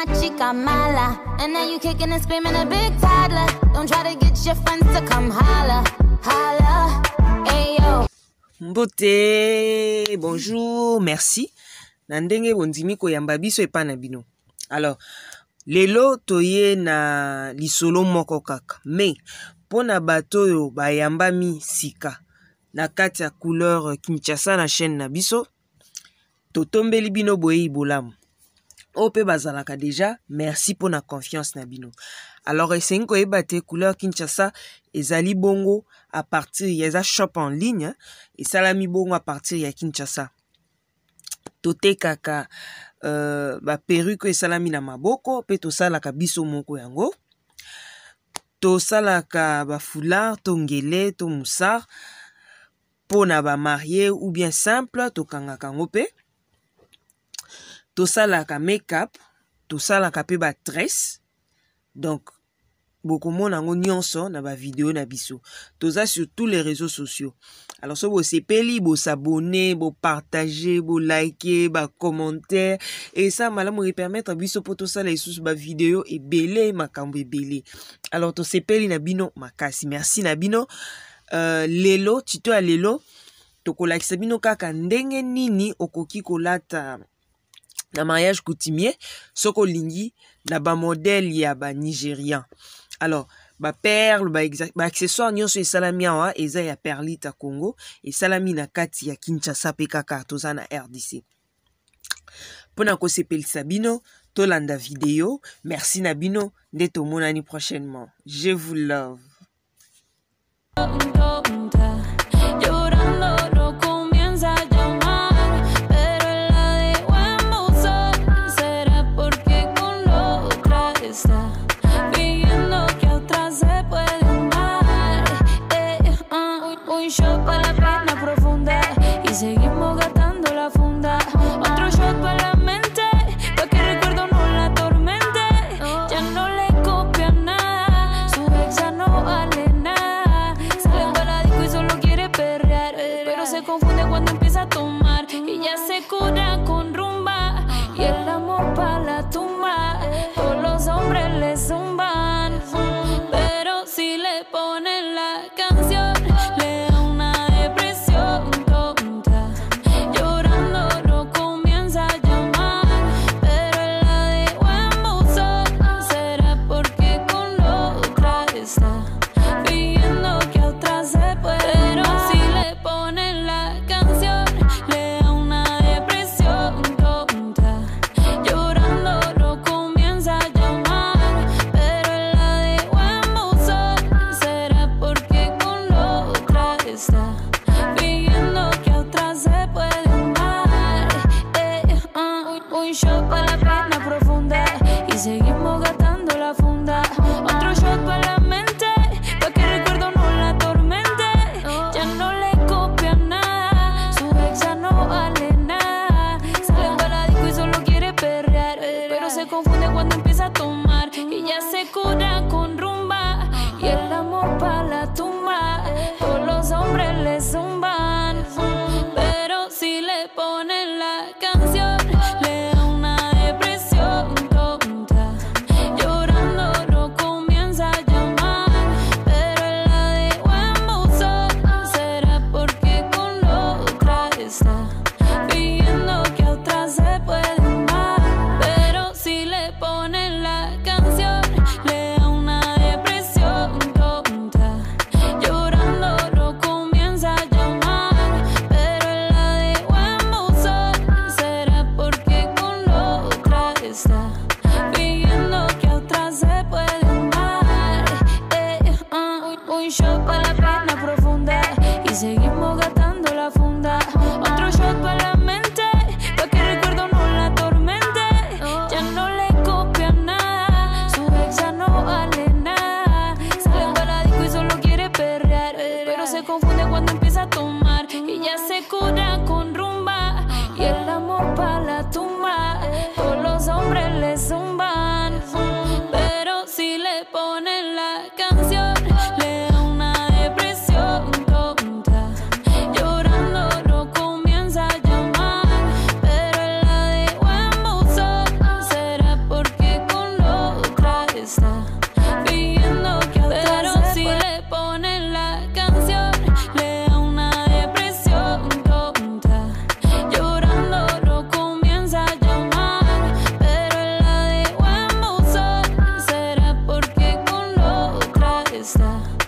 una chica mala. And now you kicking and screaming a big toddler. Don't try to get your friends to come holla, holla. Ayo. Mbote, bonjour, merci. Nandenge bondimi koyamba biso epa na bino. Alors, lelo toye na lisolo moko kaka. Mais, pona bato yo bayamba mi sika. Na kati ya couleur Kinshasa na chaîne na biso. Totombeli bino boye ibolamu. Ope bazalaka déjà, merci pour la confiance na bino. Alors, c'est koyeba te couleur Kinshasa ezali bongo à partir yeza shop en ligne et salami bongo à partir ya Kinshasa. Tote kaka ba perruque et salami na maboko pe to salaka biso moko yango. To salaka ba foulard, to ngele, to moussard pona ba marié ou bien simple to kangaka ngo pe. To salaka make-up, to salaka pe ba tresse. Donc, beaucoup mon ango nyonso na ba vidéo na biso. Toza sur tous les réseaux sociaux. Alors, so bo sepeli, bo s'abonner, bo partager, bo liker, ba commenter. Et ça, malamu permettre biso poto sala sous ba vidéo et belé makambo e belé. Alors, to sepeli na bino makasi. Merci na bino. Lelo, tito a lelo. To kolakisa bino kaka ndenge nini okoki kolata na mariage coutumier, soko lingi na ba modèle ya ba nigérian. Alors, ba perle, ba accessoire nyonso e salami awa eza ya perlita Congo et salami na kati ya Kinshasa pe kaka toza na RDC. Pona ko sepelisa bino, tolanda vidéo, merci na bino, nde tomonani prochainement. Je vous love. Seguimos gastando la funda. Otro shot para la mente, pa' que el recuerdo no la atormente. Ya no le copia nada, su ex ya no vale nada. Sale para la disco y solo quiere perrear, pero se confunde cuando empieza a tomar. Y ya se cura con rumba, y el amor pa' la tumba. Todos los hombres le zumban, pero si le ponen la canción, le da una depresión. Seguimos gastando la funda. Otro shot para la mente, pa' que el recuerdo no la atormente. Ya no le copia nada, su ex ya no vale nada. Sale para la disco y solo quiere perrear, pero se confunde cuando empieza a tomar. Y ya se cura con rumba, y el amor pa' la tumba. Todos los hombres le zumban, pero si le ponen la canción, le da una depresión. Será será.